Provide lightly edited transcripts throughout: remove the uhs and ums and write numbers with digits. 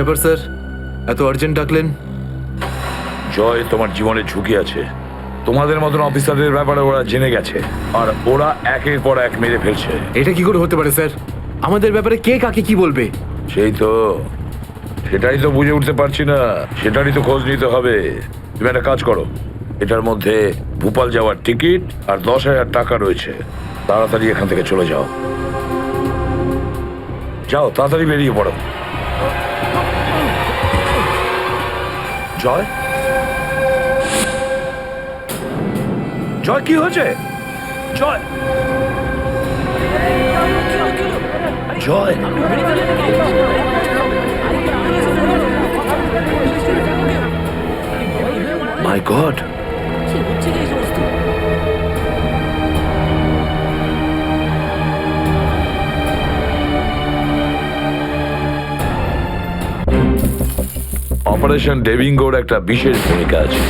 ব্যাপার স্যার, এত আর্জেন্ট ডাকলেন? জয়, তোমার জীবনে ঝুঁকি আছে। তোমাদের মতন অফিসারদের ব্যাপারে ওরা জেনে গেছে, আর ওরা একের পর এক মেরে ফেলছে। এটা কি করে হতে পারে স্যার? আমাদের ব্যাপারে কে কাকে কি বলবে? সেটাই তো বুঝে উঠতে পারছি না। সেটারই তো খোঁজ নিতে হবে। তুমি একটা কাজ করো, এটার মধ্যে ভোপাল যাওয়ার টিকিট আর 10,000 টাকা রয়েছে। তাড়াতাড়ি এখান থেকে চলে যাও। যাও, তাড়াতাড়ি বেরিয়ে পড়ো। জয়, জয়, কি হয়েছে? জয়, জয়, মাই গড। অপারেশন ডেভিঙ্গোর একটা বিশেষ ভূমিকা আছে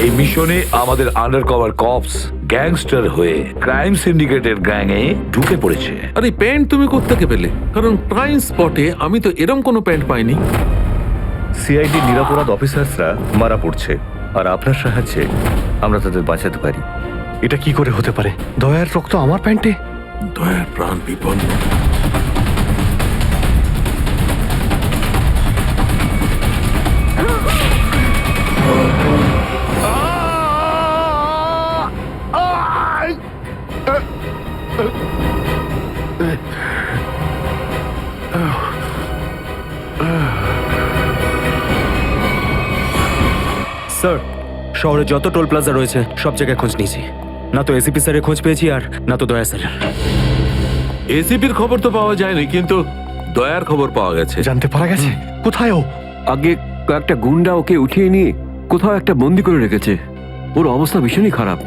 এই মিশনে। আমাদের আন্ডার কভার কপস গ্যাংস্টার হয়ে ক্রাইম সিন্ডিকেটের গ্যাংয়ে ঢুকে পড়েছে। আরে প্যান্ট তুমি কোত্থেকে পেলে? কারণ ক্রাইম স্পটে আমি তো এরম কোনো প্যান্ট পাইনি। সিআইডি নিরাপরাধ অফিসার্সরা মারা পড়ছে, আর আপনার সাহায্যে আমরা তাদের বাঁচাতে পারি। এটা কি করে হতে পারে? দয়ার রক্ত আমার প্যান্টে? দয়ার প্রাণ বিপন্ন। স্যার, শহরে যত টোল প্লাজা রয়েছে সব জায়গায় খোঁজ নিয়েছি। না তো এসিপি স্যারের খোঁজ পেয়েছি, আর না তো দয়া স্যারের। এসিপির খবর তো পাওয়া যায়নি, কিন্তু দয়ার খবর পাওয়া গেছে। জানতে পারা গেছে কোথায় ও? আগে কয়েকটা গুন্ডা ওকে উঠিয়ে নিয়ে কোথাও একটা বন্দি করে রেখেছে। ওর অবস্থা ভীষণই খারাপ।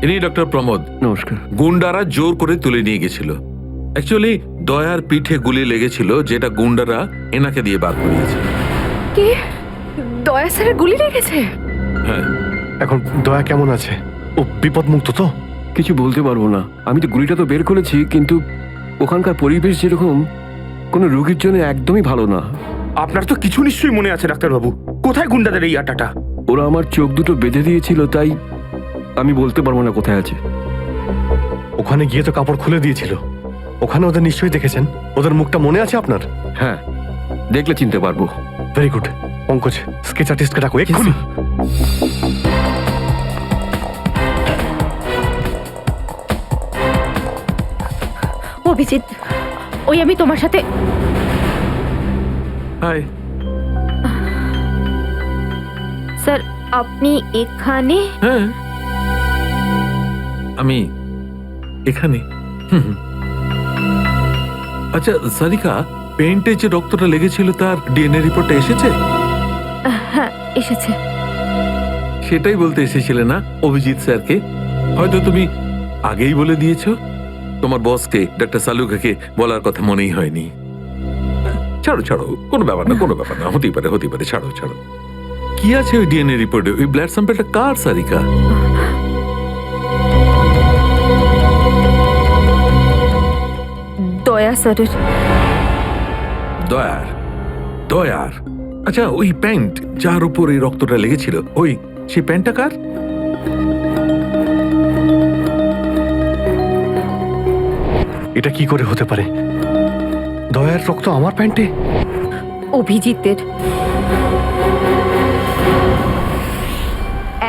ইনি ডক্টর প্রমোদ। নমস্কার। গুন্ডারা জোর করে তুলে নিয়ে গেছিল। অ্যাকচুয়ালি দয়ার পিঠে গুলি লেগেছিল, যেটা গুন্ডারা এনাকে দিয়ে বার করিয়েছে। কে? দয়া স্যারের গুলি লেগেছে? হ্যাঁ। এখন দয়া কেমন আছে? ও বিপদ মুক্ত তো? কিছু বলতে পারবো না। আমি তো গুলিটা তো বের করেছি, কিন্তু ওখানকার পরিবেশ যেরকম কোনো রোগীর জন্য একদমই ভালো না। আপনার তো কিছু নিশ্চয়ই মনে আছে ডাক্তারবাবু। কোথায় গুন্ডাদের এই আটাটা? ওরা আমার চোখ দুটো বেঁধে দিয়েছিল, তাই আমি বলতে পারবো না কোথায় আছে। ওখানে গিয়ে তো কাপড় খুলে দিয়েছিল। ওখানে ওদের নিশ্চয়ই দেখেছেন। ওদের মুখটা মনে আছে আপনার? হ্যাঁ, দেখলে চিনতে পারবো। Very good. পঙ্কজ, স্কেচ আর্টিস্টকে ডাকো এক্ষুনি। অভিজিৎ, ওই আমি তোমার সাথে। হাই। স্যার, আপনি এখানে? হ্যাঁ, আমি এখানে। আচ্ছা সারিকা, পেন্টে যে রক্তটা লেগেছিল তার ডিএনএ রিপোর্টটা এসেছে? হ্যাঁ, এসেছে। সেটাই বলতে এসেছিলে না অভিজিৎ স্যারকে? হয়তো তুমি আগেই বলে দিয়েছো। তোমার বসকে ডক্টর সালুকাকে বলার কথা মনেই হয়নি। ছাড়ো ছাড়ো, কোনো ব্যাপার না, কোনো ব্যাপার না। হতেই পারে, হতেই পারে। ছাড়ো ছাড়ো। কি আছে ওই ডিএনএ রিপোর্টে? ওই ব্লাড স্যাম্পলটা কার সারিকা? দয়া স্যারের। দয়ার? দয়ার? আচ্ছা, ওই প্যান্ট যার উপর এই রক্তটা লেগেছিল, ওই সেই প্যান্টটা কার? এটা কি করে হতে পারে? দয়ার রক্ত আমার প্যান্টে? অভিজিতের।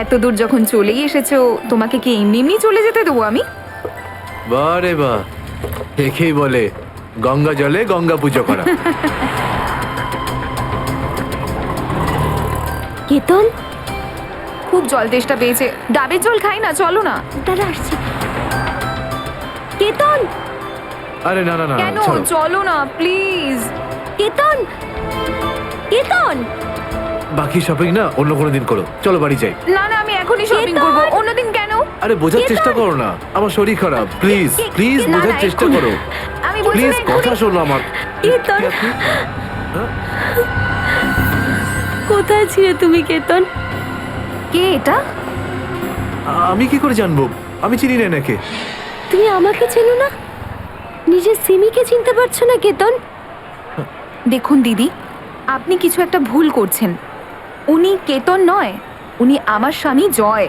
এত দূর যখন চলেই এসেছো, তোমাকে কি এমনি এমনি চলে যেতে দেবো আমি? বারে বা, একেই বলে গঙ্গা জলে গঙ্গা পুজো করা। কেতন, খুব জল তেষ্টা পেয়েছে। ডাবের জল খাই না, চলো না। দাদা আসছি। কেতন! আরে না না না, কেন? ছাড়ো। চলো না প্লিজ। কেতন! কেতন! বাকি শপিং না অন্য কোনো দিন করো, চলো বাড়ি যাই। না না, আমি এখনই শপিং করবো। অন্যদিন কেন? আরে বোঝার চেষ্টা করো না, আমার শরীর খারাপ। প্লিজ প্লিজ না, বোঝার না, চেষ্টা এক্ষুনি। করো। আমি বলছি প্লিজ না, এক্ষুনি। কথা শোনো আমার। কেতন! কি আপনি? হ্যাঁ? কোথায় ছিলে তুমি কেতন? কে এটা? আমি কি করে জানবো? আমি চিনি না এনাকে। তুমি আমাকে চেনো না? নিজের সিমিকে চিনতে পারছো না কেতন? দেখুন দিদি, আপনি কিছু একটা ভুল করছেন। উনি কেতন নয়, উনি আমার স্বামী জয়।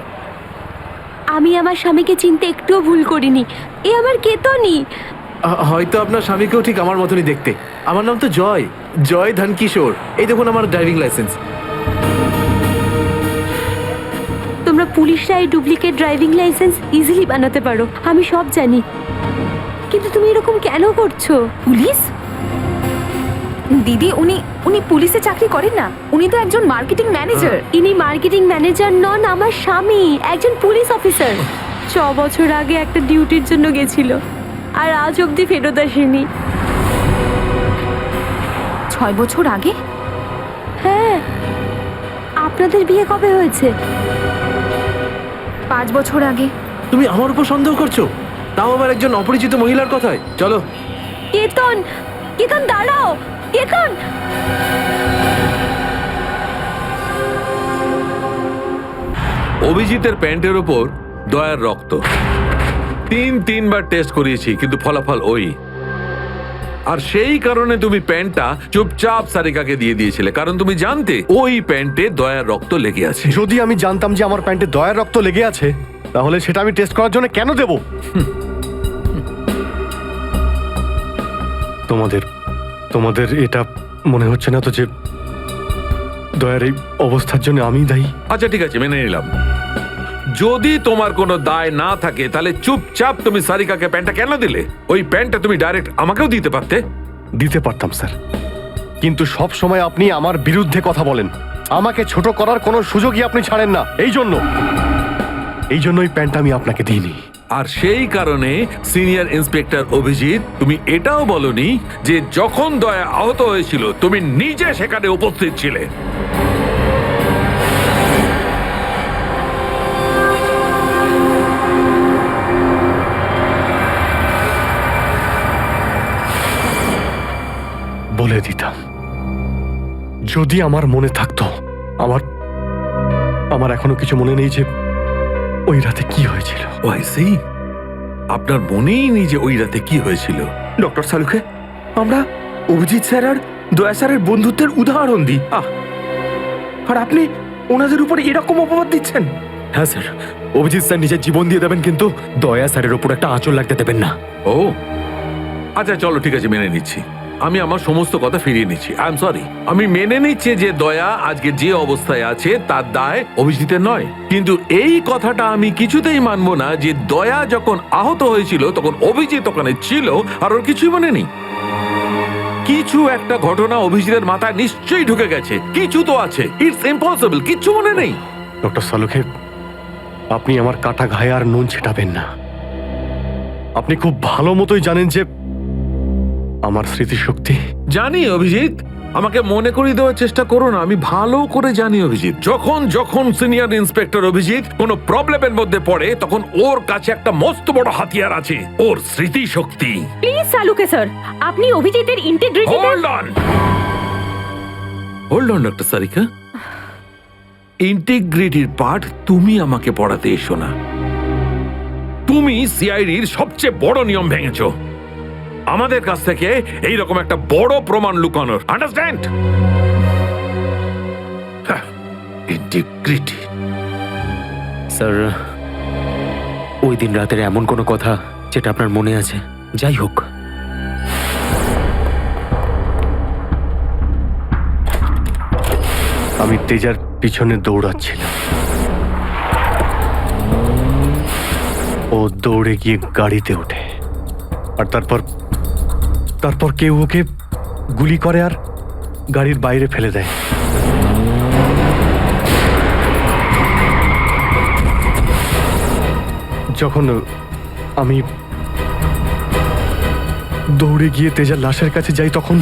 আমি আমার স্বামীকে চিনতে একটুও ভুল করিনি। এ আমার কেতনই। হয়তো আপনার স্বামীকেও ঠিক আমার মতনই দেখতে। আমার নাম তো জয়, জয় ধনকিশোর। এই দেখুন আমার ড্রাইভিং লাইসেন্স। তোমরা পুলিশরা এই ডুপ্লিকেট ড্রাইভিং লাইসেন্স ইজিলি বানাতে পারো, আমি সব জানি। কিন্তু তুমি এরকম কেন করছো? পুলিশ? দিদি, উনি পুলিশে চাকরি করেন না, উনি তো একজন মার্কেটিং ম্যানেজার। ইনি মার্কেটিং ম্যানেজার নন, আমার স্বামী একজন পুলিশ অফিসার। 6 বছর আগে একটা ডিউটির জন্য গেছিল, আর আজ অবধি ফেরত আসেনি। 6 বছর আগে? হ্যাঁ। আপনাদের বিয়ে কবে হয়েছে? 5 বছর আগে। তুমি আমার উপর সন্দেহ করছো, তাও আবার একজন অপরিচিত মহিলার কথায়। চলো। কেতন, কেতন দাঁড়াও, কেতন। অভিজিতের প্যান্টের ওপর দয়ার রক্ত। 3বার টেস্ট করিয়েছি, কিন্তু ফলাফল ওই। আর সেই কারণে তুমি প্যান্টটা চুপচাপ সারিকাকে দিয়ে দিয়েছিলে, কারণ তুমি জানতে ওই প্যান্টে দয়ার রক্ত লেগে আছে। যদি আমি জানতাম যে আমার প্যান্টে দয়ার রক্ত লেগে আছে, তাহলে সেটা আমি টেস্ট করার জন্য কেন দেব? তোমাদের এটা মনে হচ্ছে না তো যে দয়ার এই অবস্থার জন্য আমি দায়ী? আচ্ছা ঠিক আছে, মেনে নিলাম। যদি তোমার কোনো দায় না থাকে, তাহলে চুপচাপ তুমি সারিকাকে প্যান্টটা কেন দিলে? ওই প্যান্টটা তুমি ডাইরেক্ট আমাকেও দিতে পারতে। দিতে পারতাম স্যার, কিন্তু সব সময় আপনি আমার বিরুদ্ধে কথা বলেন। আমাকে ছোট করার কোনো সুযোগই আপনি ছাড়েন না। এই জন্য ওই প্যান্টটা আমি আপনাকে দিইনি। আর সেই কারণে সিনিয়র ইন্সপেক্টর অভিজিৎ, তুমি এটাও বলনি যে যখন দয়া আহত হয়েছিল তুমি নিজে সেখানে উপস্থিত ছিলে। বলে দিতাম, যদি আমার মনে থাকতো। আমার এখনো কিছু মনে নেই যে ওই রাতে কি হয়েছিল। আপনার মনেই নেই যে ওই রাতে কি হয়েছিল? ডক্টর সালুখে, আমরা অভিজিৎ স্যার আর দয়া স্যারের বন্ধুত্বের উদাহরণ দিই, আর আপনি ওনাদের উপর এরকম অপবাদ দিচ্ছেন? হ্যাঁ স্যার, অভিজিৎ স্যার নিজের জীবন দিয়ে দেবেন, কিন্তু দয়া স্যারের ওপর একটা আঁচল লাগতে দেবেন না। ও আচ্ছা, চলো ঠিক আছে, মেনে নিচ্ছি। আমি আমার সমস্ত কথা ফিরিয়ে নিচ্ছি। I am sorry. আমি মেনে নিচ্ছি যে দয়া আজকে যে অবস্থায় আছে তার দায় অভিজিতের নয়, কিন্তু এই কথাটা আমি কিছুতেই মানবো না যে দয়া যখন আহত হয়েছিল তখন অভিজিৎ ওখানে ছিল আর ওর কিছুই মনে নেই। কিছু একটা ঘটনা অভিজিতের মাথায় নিশ্চয়ই ঢুকে গেছে, কিছু তো আছে। ইটস ইম্পসিবল কিচ্ছু মনে নেই। ডক্টর সালুখে, আপনি আমার কাটা ঘায়ে আর নুন ছেটাবেন না। আপনি খুব ভালো মতোই জানেন যে আমার স্মৃতিশক্তি। জানি অভিজিৎ, আমাকে মনে করিয়ে দেওয়ার চেষ্টা করো না। আমি ভালো করে জানি অভিজিৎ, যখন সিনিয়র ইন্সপেক্টর অভিজিৎ কোনো প্রবলেমের মধ্যে পড়ে তখন ওর কাছে একটা মস্ত বড় হাতিয়ার আছে, ওর স্মৃতিশক্তি। প্লিজ সালুকে স্যার, আপনি অভিজিতের integrity. Hold on doctor Sarika, ইন্টিগ্রিটির পার্ট তুমি আমাকে পড়াতে এসো না। তুমি সিআইডির সবচেয়ে বড় নিয়ম ভেঙেছো, আমাদের কাছ থেকে এইরকম একটা বড় প্রমাণ লুকানোর। আন্ডারস্ট্যান্ড? ইন্টিগ্রিটি। স্যার, ওই দিন রাতের এমন কোনো কথা যেটা আপনার মনে আছে? যাই হোক, আমি তেজার পিছনে দৌড়াচ্ছিলাম। ও দৌড়ে গিয়ে গাড়িতে ওঠে, আর তারপর কেউ ওকে গুলি করে আর গাড়ির বাইরে ফেলে দেয়। যখন আমি দৌড়ে গিয়ে তেজার লাশের কাছে যাই, তখন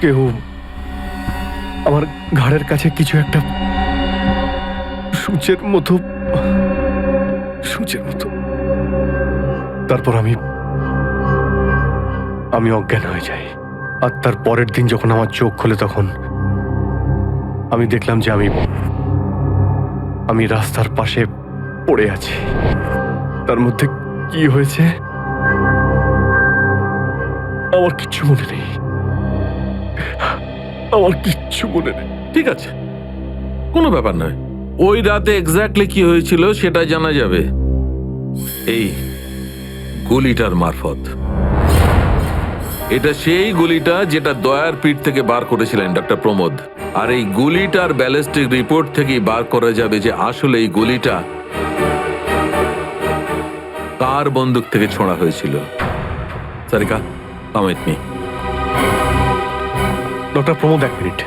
কেউ আমার ঘাড়ের কাছে কিছু একটা সূচের মতো। তারপর আমি অজ্ঞান হয়ে যাই। আর তার পরের দিন যখন আমার চোখ খোলে, তখন আমি দেখলাম যে আমি রাস্তার পাশে পড়ে আছি। তার মধ্যে কি হয়েছে আমার কিচ্ছু মনে নেই, আমার কিচ্ছু মনে নেই। ঠিক আছে, কোনো ব্যাপার নয়। ওই রাতে এক্স্যাক্টলি কি হয়েছিল সেটা জানা যাবে এই গুলিটার মারফত। এটা সেই গুলিটা যেটা দয়ার পিঠ থেকে বার করেছিলেন ডক্টর প্রমোদ। আর এই গুলিটার ব্যালিস্টিক রিপোর্ট থেকেই বার করা যাবে যে আসলে এই গুলিটা কার বন্দুক থেকে ছোঁড়া হয়েছিল। Sarika, come with me. Doctor Pramod, 1 minute.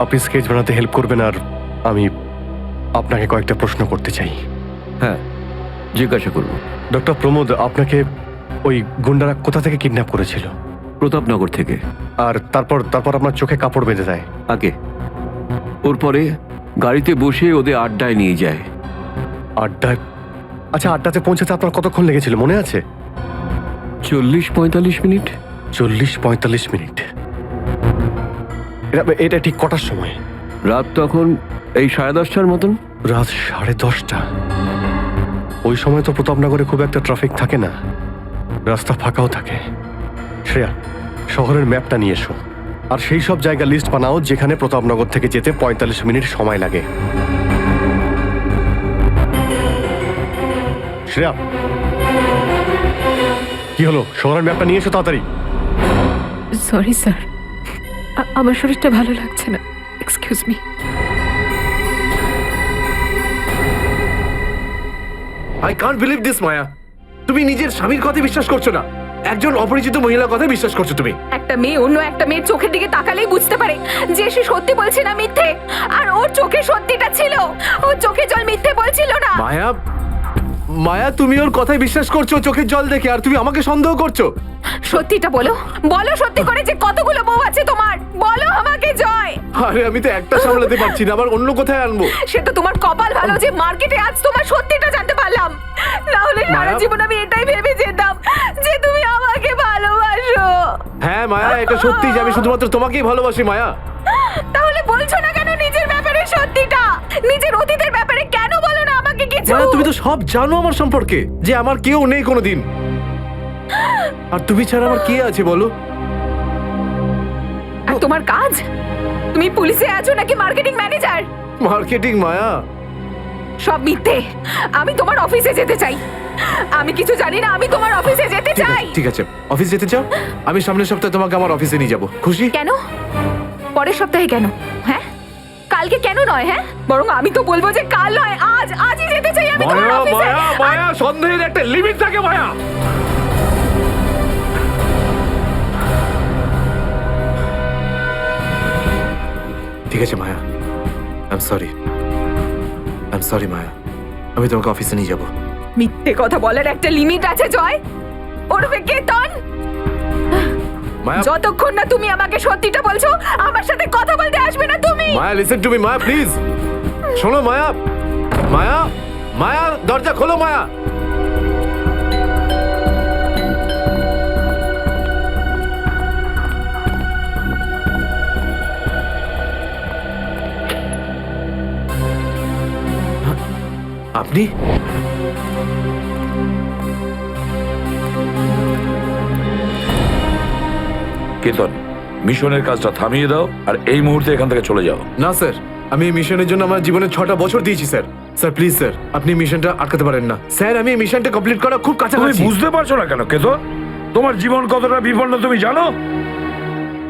আপনি স্কেচ বানাতে হেল্প করবেন, আর আমি আপনাকে কয়েকটা প্রশ্ন করতে চাই। হ্যাঁ, জিজ্ঞাসা করব। ডক্টর প্রমোদ, আপনাকে ওই গুন্ডারা কোথা থেকে কিডন্যাপ করেছিল? প্রতাপনগর থেকে। আর তারপর তারপর আপনার চোখে কাপড় বেঁধে দেয়? আগে ওর পরে গাড়িতে বসে ওদের আড্ডায় নিয়ে যায়। আড্ডায়? আচ্ছা, আড্ডাতে পৌঁছাতে আপনার কতক্ষণ লেগেছিল মনে আছে? 40-45 মিনিট। 40-45 মিনিট। এটা ঠিক কটার সময়? রাত তখন এই 10:30টার মতন। রাত 10:30টা? ওই সময় তো প্রতাপনগরে খুব একটা ট্রাফিক থাকে না, রাস্তা ফাঁকাও থাকে। শ্রেয়া, শহরের ম্যাপটা নিয়ে এসো, আর সেই সব জায়গা লিস্ট বানাও যেখানে প্রতাপনগর থেকে যেতে 45 মিনিট সময় লাগে। শ্রেয়া, কি হলো? শহরের ম্যাপটা নিয়ে এসো তাড়াতাড়ি। সরি স্যার, আমার শরীরটা ভালো লাগছে না, excuse me. I can't believe this Maya. তুমি নিজের স্বামীর কথা বিশ্বাস করছো না, একজন অপরিচিত মহিলার কথা বিশ্বাস করছো তুমি। একটা মেয়ে অন্য একটা মেয়ের চোখের দিকে তাকালেই বুঝতে পারে যে সে সত্যি বলছে না মিথ্যে। আর ওর চোখে সত্যিটা ছিল, ওর চোখে জল মিথ্যে বলছিল না। মায়া, মায়া, তুমি ওর কথায় বিশ্বাস করছো চোখের জল দেখে, আর তুমি আমাকে সন্দেহ করছো। সত্যিটা বলো, বলো সত্যি করে যে কতগুলো বউ আছে তোমার, বলো আমাকে জয়। আরে আমি তো একটা সামলাতে পারছি না, আবার অন্য কোথায় আনবো? সে তো তোমার কপাল ভালো যে মার্কেটে আজ তোমার সত্যিটা জানতে পারলাম, না হলে সারা মায়া- জীবন আমি এটাই ভেবে যেতাম যে তুমি আমাকে ভালোবাসো। হ্যাঁ মায়া, এটা সত্যি যে আমি শুধুমাত্র তোমাকেই ভালোবাসি মায়া। তাহলে বলছো না কেন নিজের ব্যাপারে সত্যিটা? নিজের অতীতের ব্যাপারে কেন বলো না আমাকে কিছু? মায়া, তুমি তো সব জানো আমার সম্পর্কে, যে আমার কেউ নেই কোনোদিন। আর তুমি ছাড়া আমার কে আছে বলো? আর তোমার কাজ? তুমি পুলিশে আছো নাকি মার্কেটিং ম্যানেজার? মার্কেটিং মায়া। সব মিথ্যে। আমি তোমার অফিসে যেতে চাই। আমি কিছু জানি না, আমি তোমার অফিসে যেতে ঠিক চাই। আছে, ঠিক আছে, অফিস যেতে চাও? আমি সামনের সপ্তাহে তোমাকে আমার অফিসে নিয়ে যাবো। খুশি? কেন? পরের সপ্তাহে কেন? হ্যাঁ, কালকে কেন নয়? হ্যাঁ, বরং আমি তো বলবো যে কাল নয়, আজই যেতে চাই আমি তোমার মায়া, অফিসে। মায়া, মায়া, সন্দেহের একটা লিমিট থাকে মায়া। ঠিক আছে মায়া, আই এম সরি মায়া, আমি তোমাকে অফিসে নিয়ে যাবো। মিথ্যে কথা বলার একটা লিমিট আছে জয়, ওরফে কেতন। মায়া, যতক্ষণ না তুমি আমাকে সত্যিটা বলছো, আমার সাথে কথা বলতে আসবে না তুমি। Maya, listen to me Maya, please শোনো মায়া। মায়া, মায়া, দরজা খোলো মায়া। আপনি? কেতন, মিশনের কাজটা থামিয়ে দাও আর এই মুহূর্তে এখান থেকে চলে যাও। না স্যার, আমি এই মিশনের জন্য আমার জীবনে 6টা বছর দিয়েছি স্যার। স্যার প্লিজ স্যার, আপনি মিশনটা আটকাতে পারেন না স্যার। আমি এই মিশনটা কমপ্লিট করা খুব তুমি কাছাকাছি। বুঝতে পারছো না কেন কেতন? তোমার জীবন কতটা বিপন্ন তুমি জানো?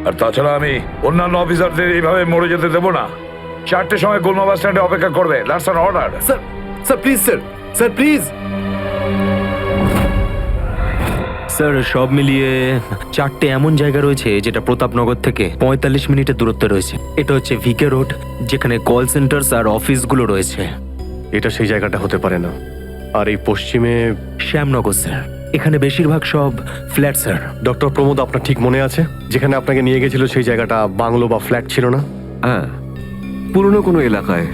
আর তাছাড়া আমি অন্যান্য অফিসারদের এইভাবে মরে যেতে দেবো না। 4টের সময় গোলমা বাস স্ট্যান্ডে অপেক্ষা করবে। That's an order. Sir, sir please sir, sir please. Sir, সব মিলিয়ে 4টে এমন জায়গা রয়েছে যেটা প্রতাপনগর থেকে 45 মিনিটের দূরত্বে রয়েছে। এটা হচ্ছে ভিকে রোড, যেখানে কল সেন্টার্স আর অফিসগুলো রয়েছে। এটা সেই জায়গাটা হতে পারে না। আর এই পশ্চিমে শ্যামনগর স্যার, এখানে বেশিরভাগ সব ফ্ল্যাট স্যার। ডক্টর প্রমোদ, আপনার ঠিক মনে আছে যেখানে আপনাকে নিয়ে গেছিল সেই জায়গাটা বাংলো বা ফ্ল্যাট ছিল না? হ্যাঁ, পুরনো কোনো এলাকায়।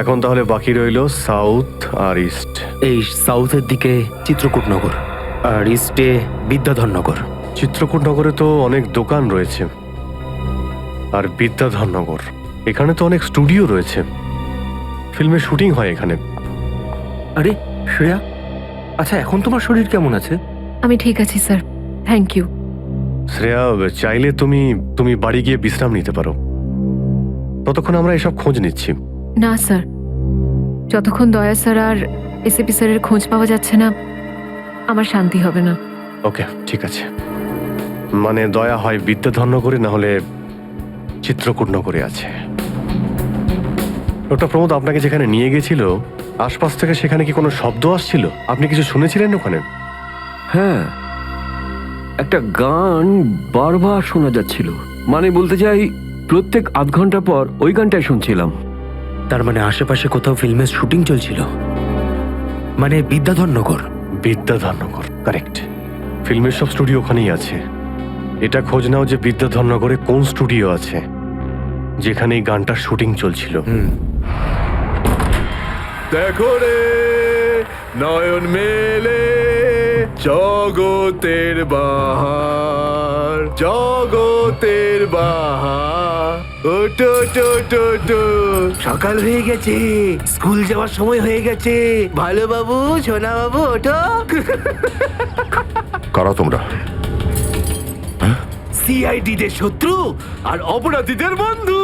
এখন তাহলে বাকি রইল সাউথ আর ইস্ট। এই সাউথের দিকে চিত্রকূটনগর আর ইস্টে বিদ্যাধরনগর। চিত্রকূট নগরে তো অনেক দোকান রয়েছে, আর বিদ্যাধরনগর এখানে তো অনেক স্টুডিও রয়েছে, ফিল্মের শুটিং হয় এখানে। আরে শ্রেয়া, আচ্ছা এখন তোমার শরীর কেমন আছে? আমি ঠিক আছি স্যার। Thank you. শ্রেয়া, চাইলে তুমি তুমি বাড়ি গিয়ে বিশ্রাম নিতে পারো, ততক্ষণ আমরা এসব খোঁজ নিচ্ছি। না স্যার, যতক্ষণ দয়া স্যার আর এসিপি স্যারের খোঁজ পাওয়া যাচ্ছে না আমার শান্তি হবে না। ওকে, ঠিক আছে। মানে দয়া হয় বিদ্যাধন্য করে, না হলে চিত্রকূট করে আছে। ডক্টর প্রমোদ আপনাকে যেখানে নিয়ে গেছিল, আশপাশ থেকে সেখানে কি কোনো শব্দ আসছিল? আপনি কিছু শুনেছিলেন ওখানে? হ্যাঁ, একটা গান বারবার শোনা যাচ্ছিল। মানে বলতে চাই, প্রত্যেক আধ ঘন্টা পর ওই গানটাই শুনছিলাম। তার মানে আশেপাশে কোথাও ফিল্মের শুটিং চলছিল, মানে বিদ্যাধরনগর। বিদ্যাধরনগর, কারেক্ট। ফিল্মের সব স্টুডিও ওখানেই আছে। এটা খোঁজ নাও যে বিদ্যাধরনগরে কোন স্টুডিও আছে যেখানে এই গানটার শুটিং চলছিল। দেখো রে নয়ন মেলে জগতের বাহার, জগতের বাহার। ওটো টো টো টো, সকাল হয়ে গেছে, স্কুল যাওয়ার সময় হয়ে গেছে। ভালো বাবু, সোনা বাবু, ওঠো। কারা তোমরা? সিআইডি দের শত্রু আর অপরাধীদের বন্ধু।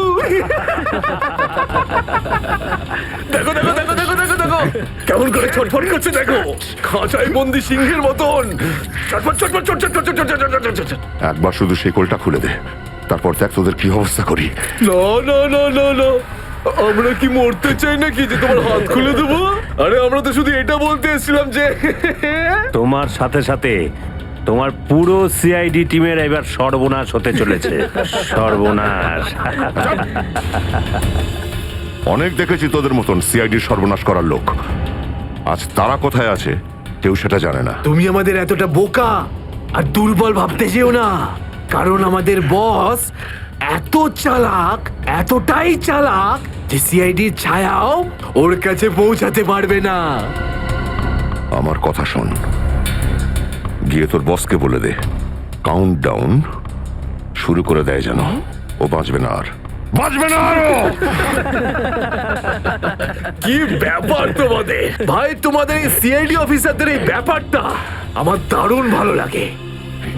দেখো দেখো দেখো দেখো দেখো দেখো কেমন করে ছটফট করছে, দেখো খাঁচায় বন্দি সিংহের মতন ছটফট ছটফট ছটফট ছটফট ছটফট। একবার শুধু শেকলটা খুলে দে, তারপর দেখ তোদের কি অবস্থা করি। না না না না না, আমরা কি মরতে চাই নাকি যে তোমার হাত খুলে দেবো? আরে আমরা তো শুধু এটা বলতে এসেছিলাম যে তোমার সাথে সাথে তোমার পুরো সিআইডি টিমের এবার সর্বনাশ হতে চলেছে। সর্বনাশ। অনেক দেখেছি তোদের মতন সিআইডির সর্বনাশ করার লোক। আজ তারা কোথায় আছে কেউ সেটা জানে না। তুমি আমাদের এতটা বোকা আর দুর্বল ভাবতে যেও না, কারণ আমাদের বস এত চালাক, এতটাই চালাক যে সিআইডির ছায়াও ওর কাছে পৌঁছাতে পারবে না। আমার কথা শোন, গিয়ে তোর বসকে বলে দে কাউন্ট ডাউন শুরু করে দেয় যেন ও বাঁচবে না আর, বাঁচবে না আরো। কি ব্যাপার তোমাদের ভাই, তোমাদের এই সিআইডি অফিসারদের এই ব্যাপারটা আমার দারুণ ভালো লাগে।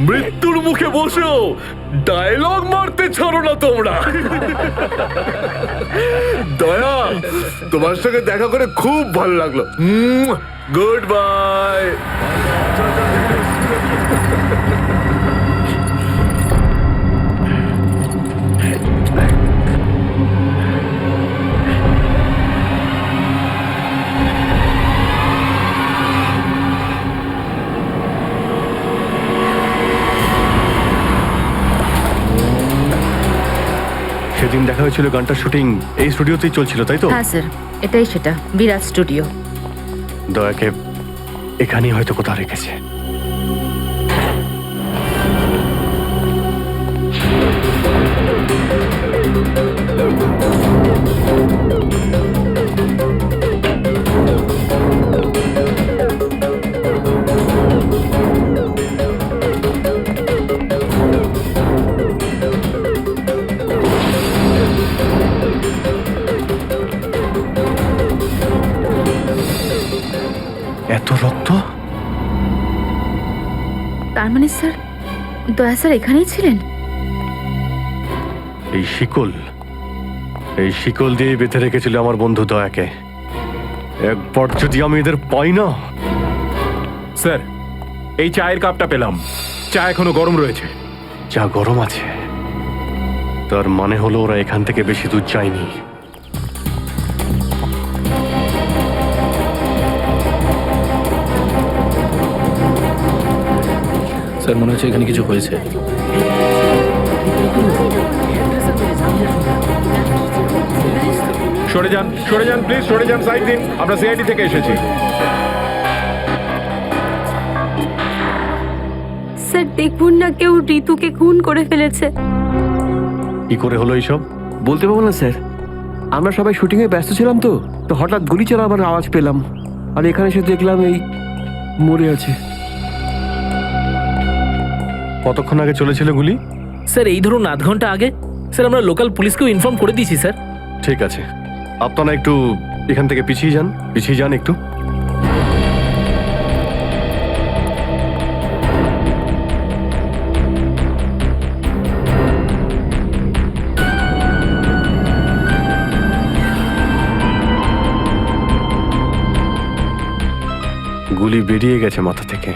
মৃত্যুর মুখে বসেও ডায়লগ মারতে ছাড়ো না তোমরা। দয়া, তোমার সঙ্গে দেখা করে খুব ভালো লাগলো। Good bye. সেদিন দেখা হয়েছিল গানটার শুটিং এই স্টুডিওতেই চলছিল, তাই তো? হ্যাঁ স্যার, এটাই সেটা, বিরাট স্টুডিও। দয়াকে এখানেই হয়তো কোথাও রেখেছে। এত রক্ত? তার মানে স্যার দয়া স্যার এখানেই ছিলেন? এই শিকল দিয়ে বেঁধে রেখেছিল আমার বন্ধু দয়াকে। একবার যদি আমি এদের পাই না। স্যার, এই চায়ের কাপটা পেলাম, চা এখনো গরম রয়েছে। যা গরম আছে তার মানে হলো ওরা এখান থেকে বেশি দূর যায়নি। স্যার মনে হচ্ছে এখানে কিছু হয়েছে। সরে যান, সরে যান প্লিজ, সরে যান, সাইড দিন। আমরা সিআইডি থেকে এসেছি। স্যার দেখুন না, কেউ ঋতুকে খুন করে ফেলেছে। কি করে হলো এইসব? বলতে পারবো না স্যার, আমরা সবাই শুটিংয়ে ব্যস্ত ছিলাম তো তো হঠাৎ গুলি চালাবার আওয়াজ পেলাম, আর এখানে এসে দেখলাম এই মরে আছে। কতক্ষণ আগে চলেছিল গুলি? স্যার এই ধরুন আধ ঘন্টা আগে। স্যার আমরা লোকাল পুলিশকেও ইনফর্ম করে দিয়েছি স্যার। ঠিক আছে, আপনারা একটু এখান থেকে পিছিয়ে যান একটু। গুলি বেরিয়ে গেছে মাথা থেকে।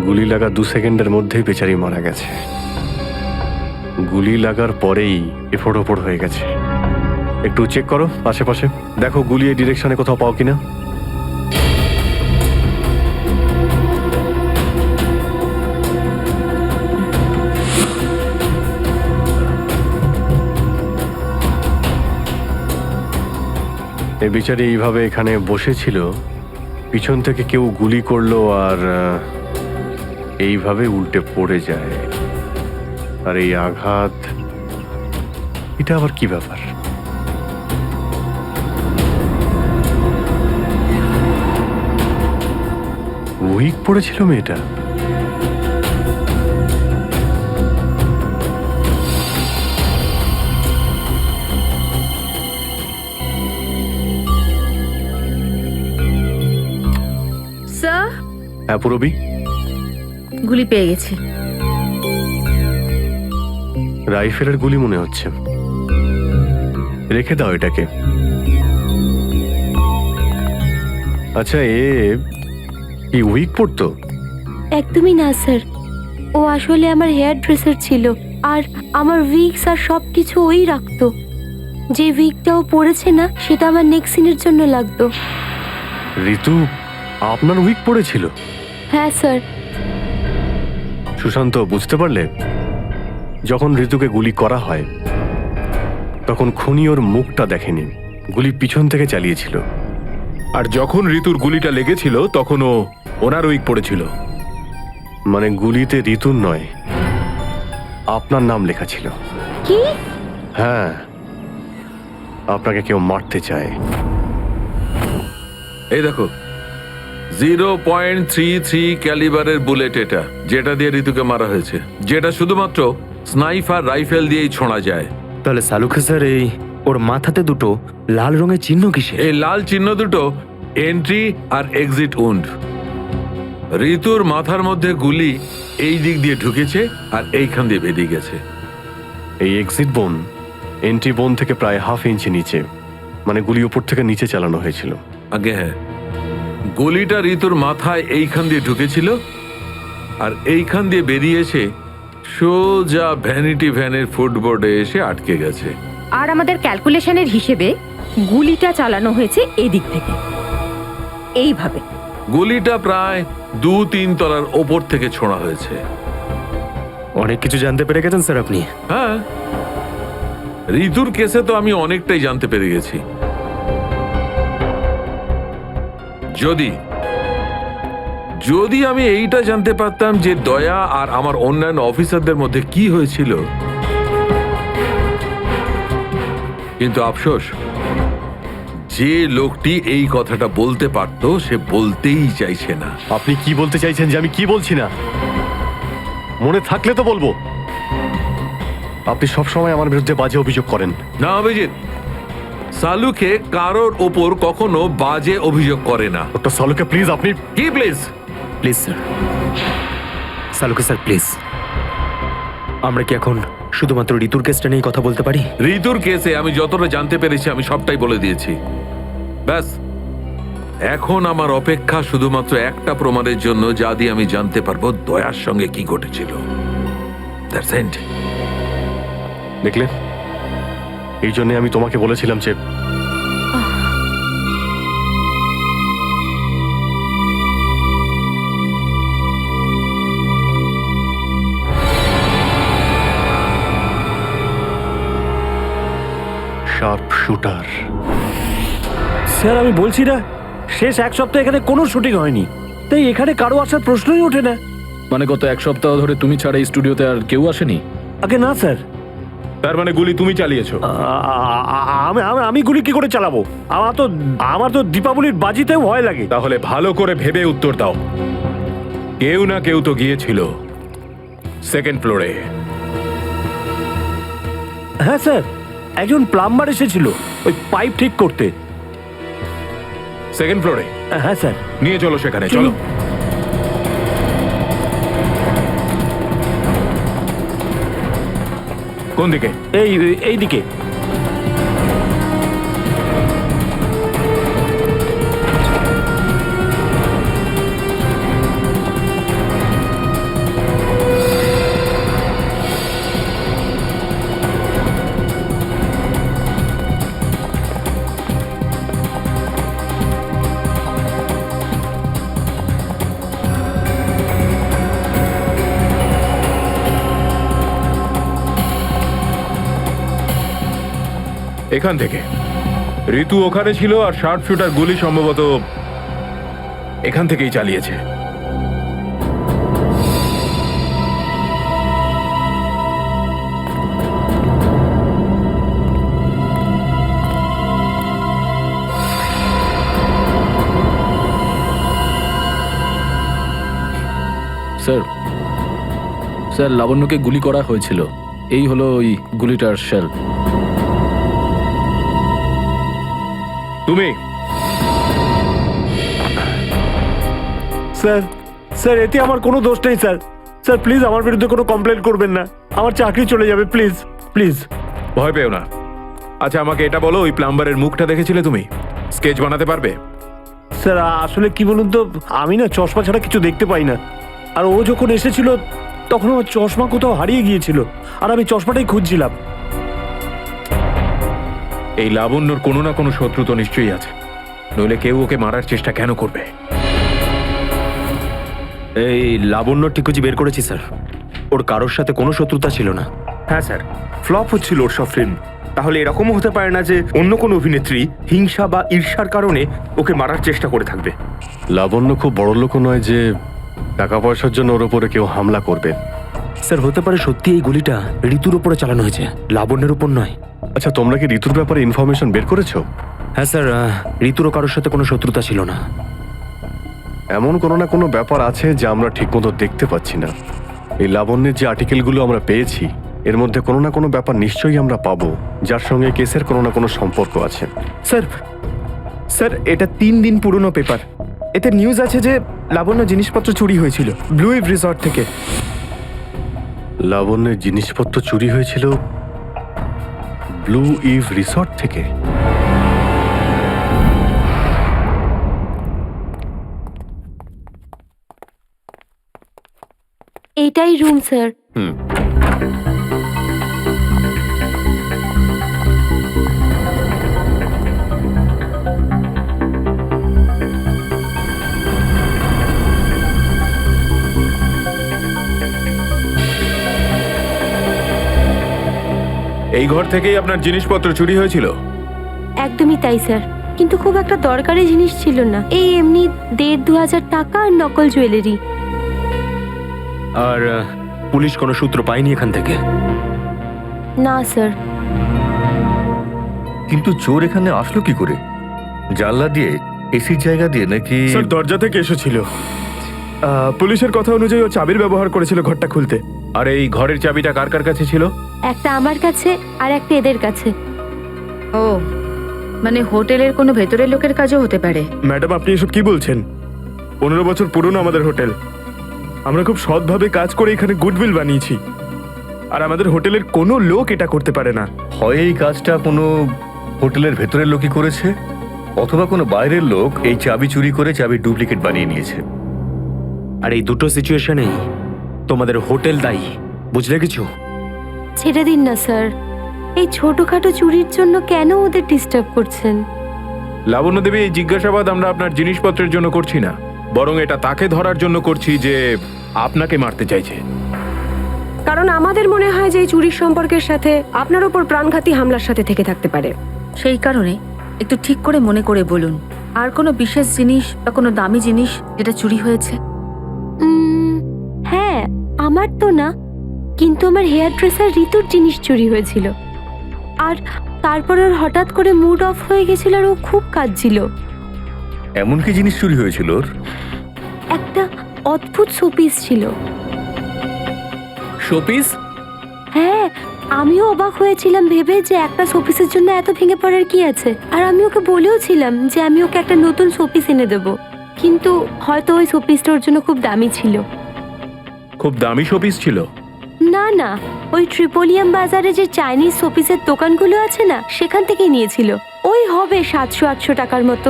গুলি লাগা 2 সেকেন্ডের মধ্যেই বেচারি মারা গেছে। গুলি লাগার পরেই এফোড় ওপড় হয়ে গেছে। একটু চেক করো আশেপাশে, দেখো গুলি এই ডিরেকশনে কোথাও পাও কিনা। এই বিচারি এইভাবে এখানে বসেছিল, পিছন থেকে কেউ গুলি করলো আর এইভাবে উল্টে পড়ে যায়। আর এই আঘাত, এটা আবার কি ব্যাপার? উইক পড়েছিল মেয়েটা। স্যার, হ্যাঁ পুরবি, গুলি পেয়ে গেছি। রাইফেলের গুলি মনে হচ্ছে। রেখে দাও এটাকে। আচ্ছা, কি উইক পড়তো? একদমই না স্যার, ও আসলে আমার হেয়ার ড্রেসার ছিল, আর আমার উইগস আর সব কিছু ওই রাখতো। যে উইগটা ও পরেছে না, সেটা আমার নেক্সট সিনের জন্য লাগতো। ঋতু আপনার উইক পড়েছিল? হ্যাঁ স্যার। সুশান্ত, বুঝতে পারলে? যখন ঋতুকে গুলি করা হয় তখন খুনি ওর মুখটা দেখেনি, গুলি পিছন থেকে চালিয়েছিল। আর যখন ঋতুর গুলিটা লেগেছিল তখন ওনার উইক পড়েছিল। মানে গুলিতে ঋতুর নয়, আপনার নাম লেখা ছিল। কি? হ্যাঁ, আপনাকে কেউ মারতে চায়। এই দেখো, 0.33 ক্যালিবারের বুলেট এটা, যেটা দিয়ে ঋতুকে মারা হয়েছে, যেটা শুধুমাত্র স্নাইপার রাইফেল দিয়েই ছোঁড়া যায়। তাহলে সালুখে স্যার, এই ওর মাথাতে দুটো লাল রঙের চিহ্ন কিসে? এই লাল চিহ্ন দুটো এন্ট্রি আর এক্সিট উন্ড। ঋতুর মাথার মধ্যে গুলি এই দিক দিয়ে ঢুকেছে আর এইখান দিয়ে বেরিয়ে গেছে। এই এক্সিট বোন এন্ট্রি বোন থেকে প্রায় 1/2 ইঞ্চি নিচে, মানে গুলি উপর থেকে নিচে চালানো হয়েছিল। আগে হ্যাঁ, গুলিটা ঋতুর মাথায় এইখান দিয়ে ঢুকেছিল আর এইখান দিয়ে বেরিয়ে এসে সোজা ভ্যানিটি ভ্যানের ফুটবোর্ডে এসে আটকে গেছে। আর আমাদের ক্যালকুলেশনের হিসেবে গুলিটা চালানো হয়েছে এদিক থেকে, এইভাবে। গুলিটা প্রায় 2-3 তলার ওপর থেকে ছোঁড়া হয়েছে। অনেক কিছু জানতে পেরে গেছেন স্যার আপনি। হ্যাঁ, ঋতুর কেসে তো আমি অনেকটাই জানতে পেরে গেছি। যদি আমি এইটা জানতে পারতাম যে দয়া আর আমার অন্যান্য অফিসারদের মধ্যে কি হয়েছিল, কিন্তু আফসোস, যে লোকটি এই কথাটা বলতে পারতো সে বলতেই চাইছে না। আপনি কি বলতে চাইছেন যে আমি কি বলছি না? মনে থাকলে তো বলবো। আপনি সবসময় আমার বিরুদ্ধে বাজে অভিযোগ করেন। না অভিজিৎ, সালুকে কারোর ওপর কখনো বাজে অভিযোগ করে না। ওটা সালুকে প্লিজ, আপনি কি প্লিজ? প্লিজ স্যার, সালুকে স্যার প্লিজ, আমরা কি এখন শুধুমাত্র ঋতুর কেসটা নিয়ে কথা বলতে পারি? ঋতুর কেসে আমি যতটা জানতে পেরেছি আমি সবটাই বলে দিয়েছি। ব্যাস, এখন আমার অপেক্ষা শুধুমাত্র একটা প্রমাণের জন্য, যা দিয়ে আমি জানতে পারবো দয়ার সঙ্গে কি ঘটেছিল। That's it. দেখলে, এই জন্য আমি তোমাকে বলেছিলাম যে শার্প শুটার। স্যার আমি বলছি না, শেষ 1 সপ্তাহ এখানে কোনো শুটিং হয়নি, তাই এখানে কারো আসার প্রশ্নই ওঠে না। মানে গত 1 সপ্তাহ ধরে তুমি ছাড়া এই স্টুডিওতে আর কেউ আসেনি? আগে না স্যার। তার মানে গুলি তুমি চালিয়েছো? আমি গুলি কি করে চালাবো? আমার তো দীপাবলির বাজিতেও ভয় লাগে। তাহলে ভালো করে ভেবে উত্তর দাও। কেউ না কেউ তো গিয়েছিল 2nd ফ্লোরে। হ্যাঁ স্যার, একজন প্লাম্বার এসেছিল ওই পাইপ ঠিক করতে। 2nd ফ্লোরে? হ্যাঁ স্যার। নিয়ে চলো সেখানে, চলো। কোন দিকে? এই দিকে। এখান থেকে। ঋতু ওখানে ছিল আর শার্প শুটার গুলি সম্ভবত এখান থেকেই চালিয়েছে। স্যার স্যার লাবণ্যকে গুলি করা হয়েছিল, এই হলো ওই গুলিটার শেল। তুমি স্যার স্যার এতে আমার কোনো দোষ নেই স্যার। স্যার প্লিজ আমার বিরুদ্ধে কোনো কমপ্লেন করবেন না, আমার চাকরি চলে যাবে, প্লিজ প্লিজ। ভয় পেও না। আচ্ছা আমাকে এটা বলো, ওই প্লাম্বারের মুখটা দেখেছিলে তুমি? স্কেচ বানাতে পারবে? স্যার আসলে কি বলুন তো, আমি না চশমা ছাড়া কিছু দেখতে পাই না। আর ও যখন এসেছিল তখন আমার চশমা কোথাও হারিয়ে গিয়েছিল, আর আমি চশমাটাই খুঁজছিলাম। এই লাবণ্যর কোনো না কোনো শত্রু তো নিশ্চয়ই আছে, নইলে কেউ ওকে মারার চেষ্টা কেন করবে? এই লাবণ্য টিকুজি বের করেছি স্যার, ওর কারোর সাথে কোনো শত্রুতা ছিল না। হ্যাঁ স্যার, ফ্লপ হচ্ছিল ওর সব ফিল্ম। তাহলে এরকমও হতে পারে না যে অন্য কোনো অভিনেত্রী হিংসা বা ঈর্ষার কারণে ওকে মারার চেষ্টা করে থাকবে। লাবণ্য খুব বড় লোক নয় যে টাকা পয়সার জন্য ওর উপরে কেউ হামলা করবে। স্যার হতে পারে সত্যি এই গুলিটা ঋতুর উপরে চালানো হয়েছে, লাবণ্যের উপর নয়। আচ্ছা তোমরা কি ঋতুর ব্যাপারে ইনফরমেশন বের করেছো? হ্যাঁ স্যার, ঋতুরও কারোর সাথে কোনো শত্রুতা ছিল না। এমন কোনো না কোনো ব্যাপার আছে যা আমরা ঠিকমতো দেখতে পাচ্ছি না। এই লাবণ্যের যে আর্টিকেলগুলো আমরা পেয়েছি এর মধ্যে কোনো না কোনো ব্যাপার নিশ্চয়ই আমরা পাবো যার সঙ্গে কেসের কোনো না কোনো সম্পর্ক আছে। স্যার স্যার এটা 3 দিন পুরনো পেপার। এতে নিউজ আছে যে লাবণ্য জিনিসপত্র চুরি হয়েছিল ব্লু ইভ রিসর্ট থেকে। লাবণ্যের জিনিসপত্র চুরি হয়েছিল ব্লু ইভ রিসর্ট থেকে? এটাই রুম স্যার। এই ঘর থেকেই আপনার জিনিসপত্র চুরি হয়েছিল? একদমই তাই স্যার, কিন্তু খুব একটা দরকারি জিনিস ছিল না, এই এমনি 1,500-2,000 টাকা আর নকল জুয়েলারি। আর পুলিশ কোনো সূত্র পায়নি এখান থেকে? না স্যার। কিন্তু চোর এখানে আসলো কি করে? জানলা দিয়ে, এসির জায়গা দিয়ে নাকি? স্যার দরজা থেকে এসেছিল। পুলিশের কথা অনুযায়ী ও চাবির ব্যবহার করেছিল ঘরটা খুলতে। আর এই ঘরের চাবিটা কার কার কাছে ছিল? একটা আমার কাছে আর একটা এদের কাছে। ও মানে হোটেলের কোনো ভেতরের লোকের কাজও হতে পারে। ম্যাডাম আপনি এসব কি বলছেন? 15 বছর পুরনো আমাদের হোটেল, আমরা খুব সৎভাবে কাজ করে এখানে গুডউইল বানিয়েছি, আর আমাদের হোটেলের কোনো লোক এটা করতে পারে না। হয় এই কাজটা কোনো হোটেলের ভেতরের লোকই করেছে, অথবা কোনো বাইরের লোক এই চাবি চুরি করে চাবির ডুপ্লিকেট বানিয়ে নিয়েছে। আর এই দুটো সিচুয়েশনেই তোমাদের হোটেল দায়ী, বুঝলে কিছু? ছেড়ে দিন না স্যার, এই ছোটখাটো চুরির জন্য কেন ওদের ডিস্টার্ব করছেন? লাবণ্য দেবী, এই জিজ্ঞাসাবাদ আমরা আপনার জিনিসপত্রের জন্য করছি না, বরং এটা তাকে ধরার জন্য করছি যে আপনাকে মারতে চাইছে। কারণ আমাদের মনে হয় যে এই চুরির সম্পর্কের সাথে আপনার উপর প্রাণঘাতী হামলার সাথে থেকে থাকতে পারে। সেই কারণে একটু ঠিক করে মনে করে বলুন, আর কোনো বিশেষ জিনিস বা কোনো দামি জিনিস যেটা চুরি হয়েছে? হ্যাঁ, আমার তো না, কিন্তু আমার হেয়ার ড্রেসার ঋতুর জিনিস চুরি হয়েছিল। আর তারপর ওর হঠাৎ করে মুড অফ হয়ে গেছিল আর ও খুব কাঁদছিল। এমন কি জিনিস চুরি হয়েছিল ওর? একটা অদ্ভুত শোপিস ছিল। শোপিস? হ্যাঁ, আমিও অবাক হয়েছিলাম ভেবে যে একটা শোপিসের জন্য এত ভেঙে পড়ার কি আছে। আর আমি ওকে বলেও ছিলাম যে আমি ওকে একটা নতুন শোপিস এনে দেবো, কিন্তু হয়তো ওই শোপিসটা ওর জন্য খুব দামি ছিল। খুব দামি শোপিস ছিল? না না, ওই ট্রিপোলিয়াম বাজারে যে চাইনিজ শোপিসের দোকানগুলো আছে না, সেখান থেকেই নিয়েছিল। ওই হবে 700-800 টাকার মতো।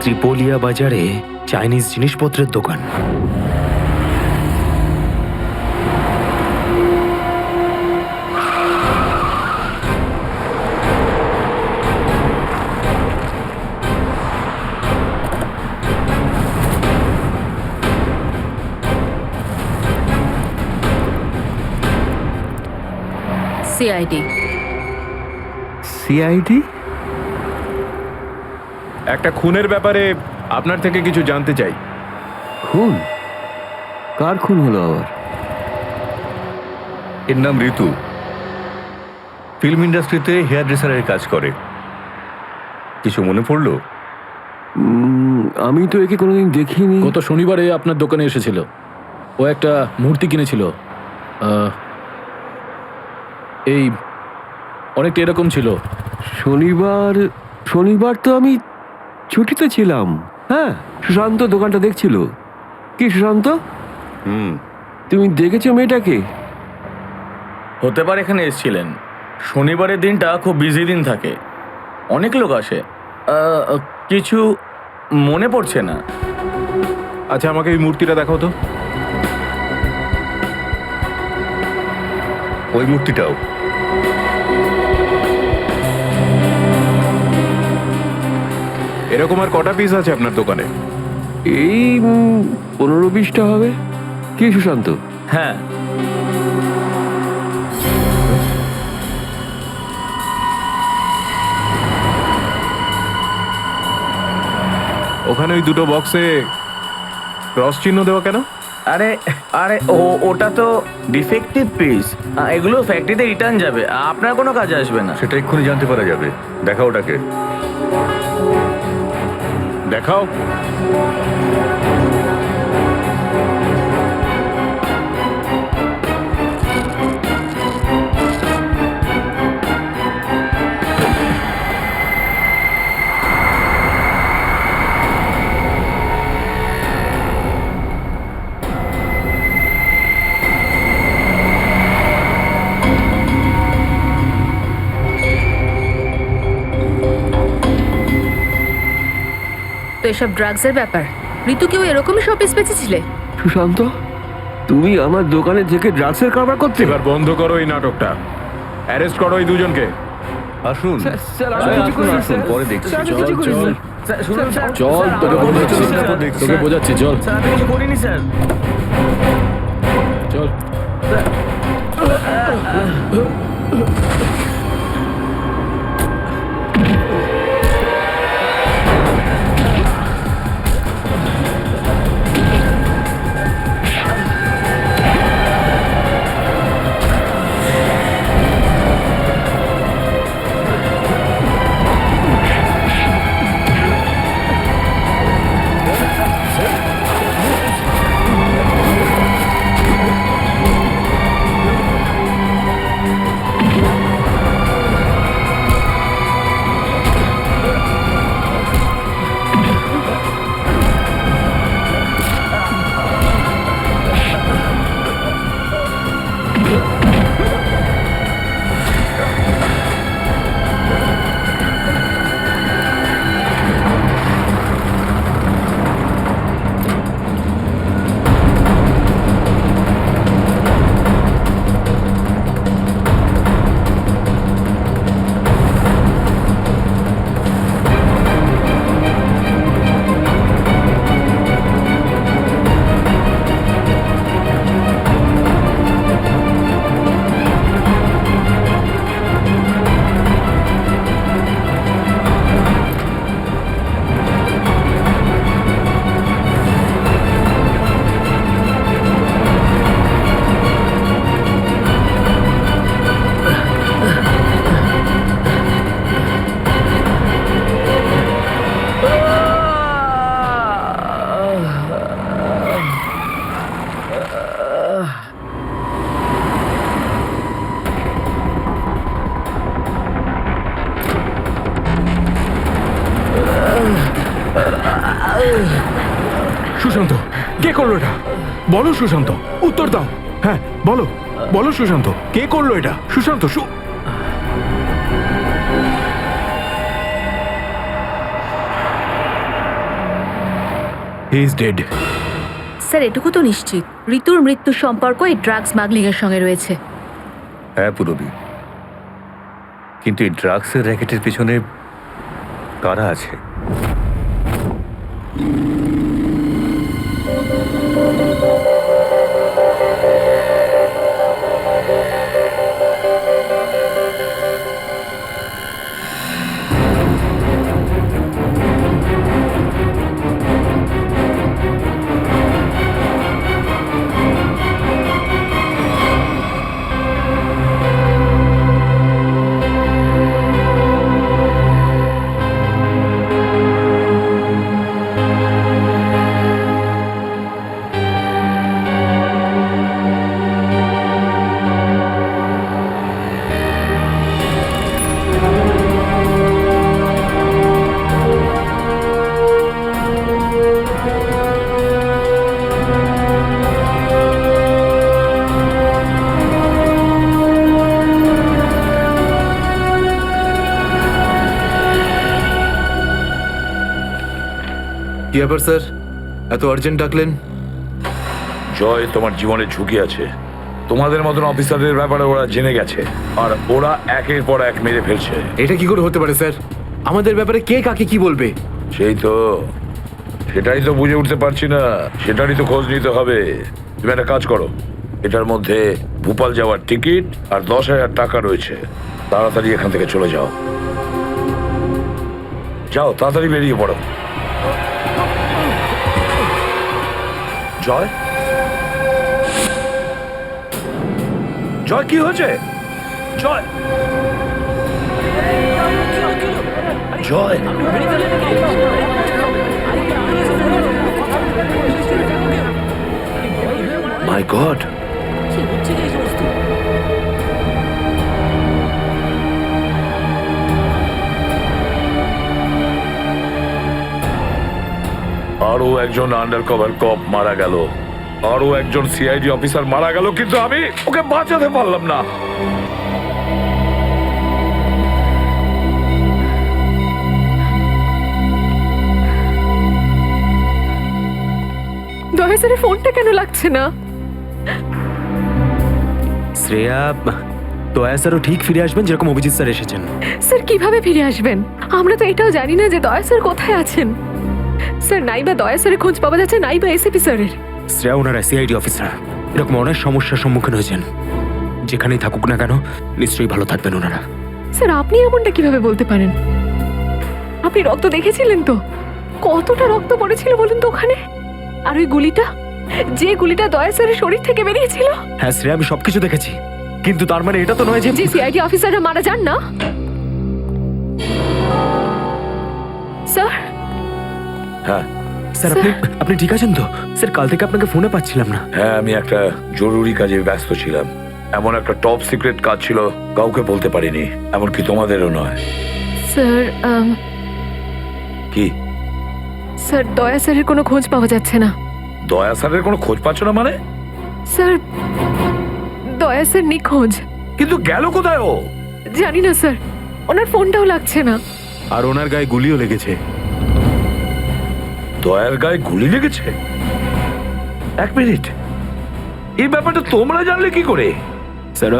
ত্রিপোলিয়া বাজারে চাইনিজ জিনিসপত্রের দোকান? CID CID? একটা খুনের ব্যাপারে আপনার থেকে কিছু জানতে চাই। খুন? কার খুন হলো আবার? এর নাম ঋতু, ফিল্ম ইন্ডাস্ট্রিতে হেয়ার ড্রেসারের কাজ করে। কিছু মনে পড়লো? আমি তো একে কোনোদিন দেখিনি। গত শনিবারে আপনার দোকানে এসেছিল। ও একটা মূর্তি কিনেছিল। এই অনেকটা এরকম ছিল। শনিবার তো আমি ছুটিতে ছিলাম। হ্যাঁ, সুশান্ত দোকানটা দেখছিল। কি সুশান্ত? তুমি দেখেছো মেয়েটাকে? হতে পারে এখানে এসেছিলেন। শনিবারের দিনটা খুব বিজি দিন থাকে, অনেক লোক আসে। কিছু মনে পড়ছে না। আচ্ছা, আমাকে এই মূর্তিটা দেখাও তো। ওই মূর্তিটাও? এরকম আর কটা পিস আছে আপনার দোকানে? এই 15-20টা হবে। কি সুশান্ত? হ্যাঁ, ওখানে ওই দুটো বক্সে ক্রস চিহ্ন দেওয়া কেন? আরে আরে ওটা তো ডিফেক্টিভ পিস। এগুলো ফ্যাক্টরিতে রিটার্ন যাবে, আপনার কোনো কাজে আসবে না। সেটা এক্ষুনি জানতে পারা যাবে। দেখাও ওটাকে। দেখাও। তো এসব ড্রাগসের ব্যাপার। ঋতুকেও এরকমই শোপিস বেঁচেছিলে? সুশান্ত, তুমি আমার দোকানে থেকে ড্রাগসের কারবার করতে? এবার বন্ধ করো এই নাটকটা। অ্যারেস্ট করো এই দুজনকে। আসুন, পরে দেখছি। চল, তোকে বোঝাচ্ছি। চল স্যার, আমি কিছু করিনি স্যার। চল। সুশান্ত, কে করলো এটা? বলো সুশান্ত, উত্তর দাও। হ্যাঁ বলো, বলো সুশান্ত, কে করলো এটা? Sushant, he is dead. Sir, এটুকু তো নিশ্চিত ঋতুর মৃত্যুর সম্পর্ক এই ড্রাগ স্মাগলিং এর সঙ্গে রয়েছে। হ্যাঁ পুরবি, কিন্তু এই ড্রাগসের র্যাকেটের পিছনে কারা আছে? ব্যাপার স্যার, এত আর্জেন্ট ডাকলেন? জয়, তোমার জীবনের ঝুঁকি আছে। তোমাদের মতন অফিসারদের ব্যাপারে ওরা জেনে গেছে, আর ওরা একের পর এক মেরে ফেলছে। এটা কি করে হতে পারে স্যার? আমাদের ব্যাপারে কে কাকে কি বলবে? সেটাই তো বুঝে উঠতে পারছি না, সেটারই তো খোঁজ নিতে হবে। তুমি একটা কাজ করো, এটার মধ্যে ভোপাল যাওয়ার টিকিট আর 10,000 টাকা রয়েছে। তাড়াতাড়ি এখান থেকে চলে যাও। যাও, তাড়াতাড়ি বেরিয়ে পড়ো। জয়, জয়, কি হয়েছে? জয়, জয়, মাই গড, আরো একজন আন্ডার কভার কপ মারা গেল, আরো একজন সিআইডি অফিসার মারা গেল, কিন্তু আমি ওকে বাঁচাতে পারলাম না। দয়া স্যারের ফোনটা কেন লাগছে না? শ্রেয়া, দয়া স্যারও ঠিক ফিরে আসবেন যেরকম অভিজিৎ স্যার এসেছেন। স্যার কিভাবে ফিরে আসবেন? আমরা তো এটাও জানি না যে দয়া স্যার কোথায় আছেন। স্যার, নাইবা দয়া স্যারের খোঁজ পাওয়া যাচ্ছে, নাইবা এসিপি স্যারের। শ্রেয়া ওনারা সিআইডি অফিসার, এরকম অনেক সমস্যার সম্মুখীন হয়েছেন। যেখানেই থাকুক না কেন, নিশ্চয়ই ভালো থাকবেন ওনারা। স্যার, আপনি এমনটা কিভাবে বলতে পারেন? আপনি রক্ত দেখেছিলেন তো? কতটা রক্ত পড়েছিল বলুন তো ওখানে? আর ওই গুলিটা, যে গুলিটা দয়া স্যারের শরীর থেকে বেরিয়েছিল। হ্যাঁ শ্রেয়া, আমি সবকিছু দেখেছি, কিন্তু তার মানে এটা তো নয় যে সিআইডি অফিসাররা মারা যান না। স্যার, হ্যাঁ স্যার, আপনি ঠিক আছেন তো? স্যার, কাল থেকে আপনাকে ফোনে পাচ্ছিলাম না। হ্যাঁ, আমি একটা জরুরি কাজে ব্যস্ত ছিলাম। এমন একটা টপ সিক্রেট কাজ ছিল, কাউকে বলতে পারিনি, এমনকি তোমাদেরও নয়। স্যার, কি? স্যার, দয়া স্যারের কোনো খোঁজ পাওয়া যাচ্ছে না। দয়া স্যারের কোনো খোঁজ পাচ্ছ না মানে? স্যার, দয়া স্যার নিখোঁজ। কিন্তু গেল কোথায় ও? জানি না স্যার, ওনার ফোনটাও লাগছে না। আর ওনার গায়ে গুলিও লেগেছে। দয়ার গায়ে গুলি লেগেছে? এক মিনিট, এই ব্যাপারটা তোমরা জানলে কি করে? স্যার,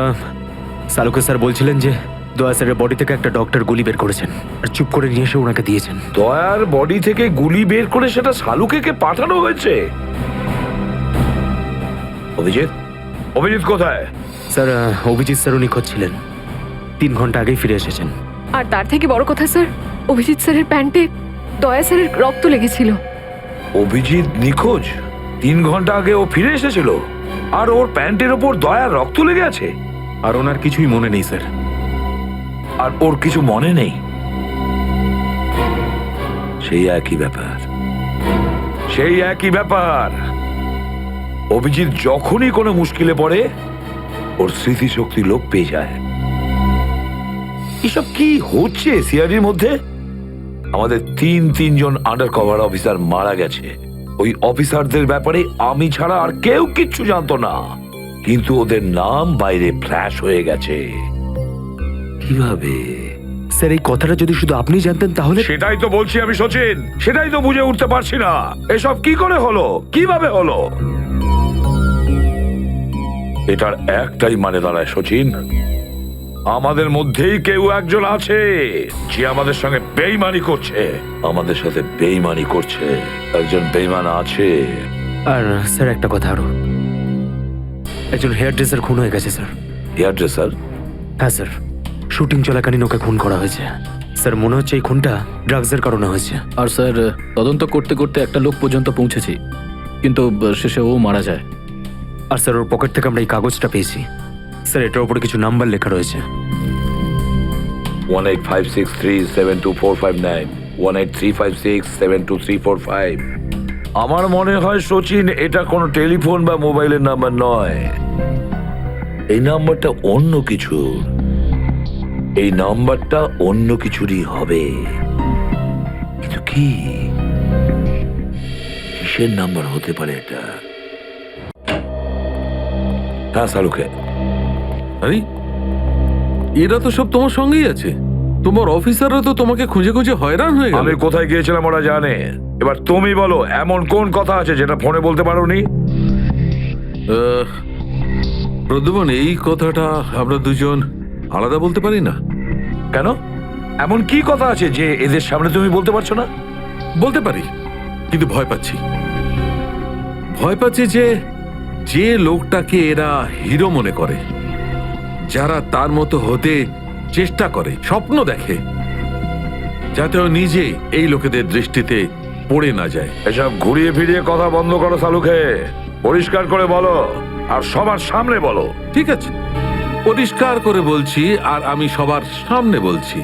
সালুকে স্যার বলছিলেন যে দয়া স্যারের বডি থেকে একটা ডক্টর গুলি বের করেছেন আর চুপ করে নিয়ে এসে ওনাকে দিয়েছেন। দয়ার বডি থেকে গুলি বের করে সেটা শালুকে পাঠানো হয়েছে? অভিজিৎ, অভিজিৎ কোথায়? স্যার, অভিজিৎ স্যারও নিখোঁজ ছিলেন, 3 ঘন্টা আগেই ফিরে এসেছেন। আর তার থেকে বড় কথা স্যার, অভিজিৎ স্যারের প্যান্টে দয়া স্যারের রক্ত লেগেছিল। অভিজিৎ নিখোঁজ? 3 ঘন্টা আগে ও ফিরে এসেছিল, আর ওর প্যান্টের ওপর দয়ার রক্ত লেগে আছে? আর ওনার কিছুই মনে নেই স্যার। আর ওর কিছু মনে নেই? সেই একই ব্যাপার, সেই একই ব্যাপার। অভিজিৎ যখনই কোনো মুশকিলে পড়ে, ওর স্মৃতিশক্তি লোপ পেয়ে যায়। এসব কি হচ্ছে সিআইডির মধ্যে? আমাদের তিনজন আন্ডার কভার অফিসার মারা গেছে। ওই অফিসারদের ব্যাপারে আমি ছাড়া আর কেউ কিচ্ছু জানতো না, কিন্তু ওদের নাম বাইরে ফ্ল্যাশ হয়ে গেছে। কিভাবে? স্যার, এই কথাটা যদি শুধু আপনি জানতেন তাহলে। সেটাই তো বলছি আমি সচিন, সেটাই তো বুঝে উঠতে পারছি না, এসব কি করে হলো, কিভাবে হলো। এটার একটাই মানে দাঁড়ায় সচিন, আমাদের মধ্যেই কেউ একজন আছে যে আমাদের সঙ্গে বেইমানি করছে, আমাদের সাথে বেইমানি করছে। একজন বেইমান আছে। আর স্যার, একটা কথা আরো, একজন হেয়ার ড্রেসার খুন হয়ে গেছে স্যার। Hairdresser? হ্যাঁ স্যার, শুটিং চলাকালীন ওকে খুন করা হয়েছে। স্যার, মনে হচ্ছে এই খুনটা ড্রাগসের কারণে হয়েছে। আর স্যার, তদন্ত করতে করতে একটা লোক পর্যন্ত পৌঁছেছি, কিন্তু শেষে ও মারা যায়। আর স্যার, ওর পকেট থেকে আমরা এই কাগজটা পেয়েছি। স্যার, এটার উপরে কিছু নাম্বার লেখা রয়েছে। 185637245 183567235। আমার মনে হয় সচিন, এটা কোনো টেলিফোন বা মোবাইলের নাম্বার নয়, এই নাম্বারটা অন্য কিছু। এই নাম্বারটা অন্য কিছুরই হবে, কিন্তু কি, কিসের নাম্বার হতে পারে এটা? হ্যাঁ সালুকে। আরে, এরা তো সব তোমার সঙ্গেই আছে। তোমার অফিসাররা তো তোমাকে খুঁজে খুঁজে হয়রান হয়ে গেল। আমি কোথায় গিয়েছিলাম ওরা জানে। এবার তুমি বলো, এমন কোন কথা আছে যেটা ফোনে বলতে পারোনি? প্রদ্যুমন, এই কথাটা আমরা দুজন আলাদা বলতে পারি না? কেন? এমন কি কথা আছে যে এদের সামনে তুমি বলতে পারছো না? বলতে পারি, কিন্তু ভয় পাচ্ছি। ভয় পাচ্ছি যে যে লোকটাকে এরা হিরো মনে করে, যারা তার মতো হতে চেষ্টা করে, স্বপ্ন দেখে, যাতে ও নিজে এই লোকেদের দৃষ্টিতে পড়ে না যায়। এসব ঘুরিয়ে ফিরিয়ে কথা বন্ধ করো সালুকে। পরিষ্কার করে বলো, আর সবার সামনে বলো। ঠিক আছে, পরিষ্কার করে বলছি, আর আমি সবার সামনে বলছি।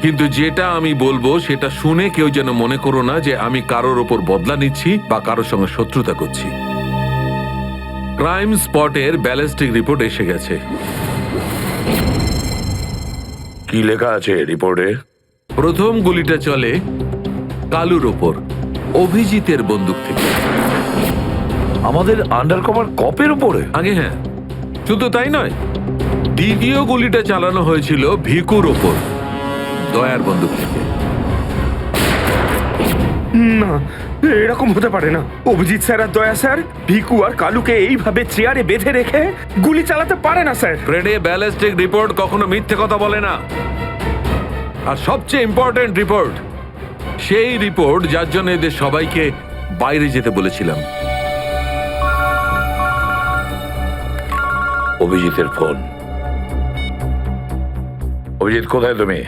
কিন্তু যেটা আমি বলবো সেটা শুনে কেউ যেন মনে করো না যে আমি কারোর ওপর বদলা নিচ্ছি বা কারোর সঙ্গে শত্রুতা করছি। ক্রাইম স্পটের ব্যালিস্টিক রিপোর্ট এসে গেছে। কি লেখা আছে রিপোর্টে? প্রথম গুলিটা চলে কালুর ওপর, অভিজিতের বন্দুক থেকে। আমাদের আন্ডার কভার কপের উপরে? আগে হ্যাঁ, শুধু তাই নয়, দ্বিতীয় গুলিটা চালানো হয়েছিল ভিকুর ওপর, দয়ার বন্দুক থেকে। না, এরকম হতে পারে না। অভিজিৎ স্যার আর দয়া স্যার ভিকু আর কালুকে এইভাবে চেয়ারে বেঁধে রেখে গুলি চালাতে পারে না স্যার। ফ্রেডে, ব্যালিস্টিক রিপোর্ট কখনো মিথ্যে কথা বলে না। আর সবচেয়ে ইম্পর্টেন্ট রিপোর্ট, সেই রিপোর্ট যার জন্য এদের সবাইকে বাইরে যেতে বলেছিলাম। অভিজিতের ফোন। অভিজিৎ, কোথায় তুমি?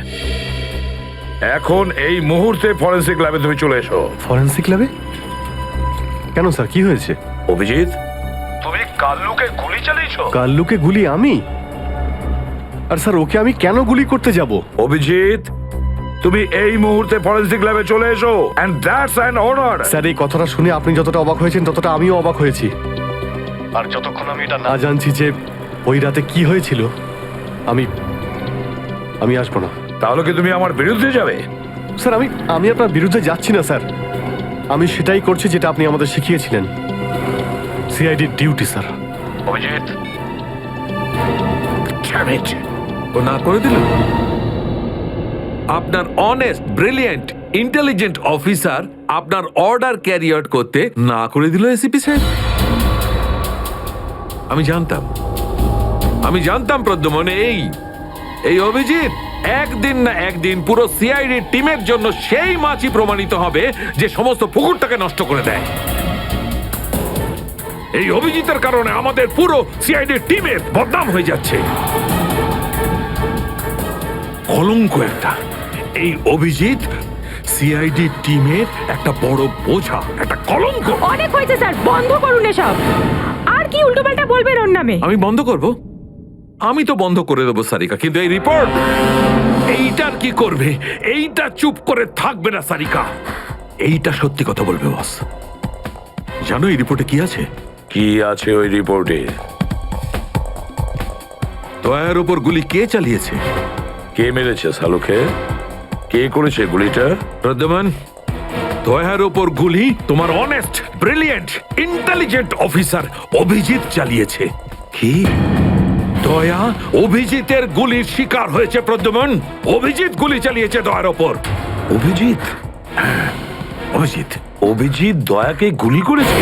এখন এই মুহূর্তে ফরেন্সিক ল্যাবে তুমি চলে এসো। ফরেন্সিক ল্যাবে? কেন স্যার, কি হয়েছে? অভিজিৎ, তুমি কাল্লুকে গুলি চালিয়েছো? কাল্লুকে গুলি আমি? আর স্যার, ওকে আমি কেন গুলি করতে যাব? অভিজিৎ, তুমি এই মুহূর্তে ফরেন্সিক ল্যাবে চলে এসো, and that's an order. Sir, এই কথাটা শুনে আপনি যতটা অবাক হয়েছেন ততটা আমিও অবাক হয়েছি। আর যতক্ষণ আমি এটা না জানছি যে ওই রাতে কি হয়েছিল, আমি আসবো না। তাহলে কি তুমি আমার বিরুদ্ধে যাবে? স্যার, আমি আপনার বিরুদ্ধে যাচ্ছি না স্যার। আমি সেটাই করছি যেটা আপনি আমাদের শিখিয়েছিলেন, সিআইডির ডিউটি স্যার। অভিজিৎ, ও না করে দিল। আপনার অনেস্ট, ব্রিলিয়েন্ট, ইন্টেলিজেন্ট অফিসার আপনার অর্ডার ক্যারি আউট করতে না করে দিল এসিপি সাহেব। আমি জানতাম প্রদ্যুমন, এই অভিজিৎ একদিন না একদিন পুরো সিআইডি টিমের জন্য সেই মাছি প্রমাণিত হবে যে সমস্ত পুকুরটাকে নষ্ট করে দেয়। এই অভিজিতের কারণে আমাদের পুরো সিআইডি টিমের বদনাম হয়ে যাচ্ছে। কলঙ্ক একটা। এই অভিজিৎ সিআইডি টিমের একটা বড় বোঝা, একটা কলঙ্ক। অনেক হয়েছে স্যার, বন্ধ করুন এসব। আর কি উল্টোপাল্টা বলবেন ওর নামে? আমি বন্ধ করব? আমি তো বন্ধ করে দেবো সারিকা, কিন্তু এই রিপোর্ট, এইটার কি করবে? এইটা চুপ করে থাকবে না সারিকা, এইটা সত্যি কথা বলবে বস। জানো এই রিপোর্টে কি আছে? কি আছে ওই রিপোর্টে? দয়ার উপর গুলি কে চালিয়েছে? কে মেরেছে সালুকে? কে করেছে গুলিটা? প্রদ্যুমন, দয়ার উপর গুলি তোমার honest, brilliant, intelligent officer Abhijit চালিয়েছে। কি? দয়া অভিজিতের গুলির শিকার হয়েছে প্রদ্যুমন। অভিজিৎ গুলি চালিয়েছে দয়ার ওপর। অভিজিৎ? অভিজিৎ দয়াকে গুলি করেছে?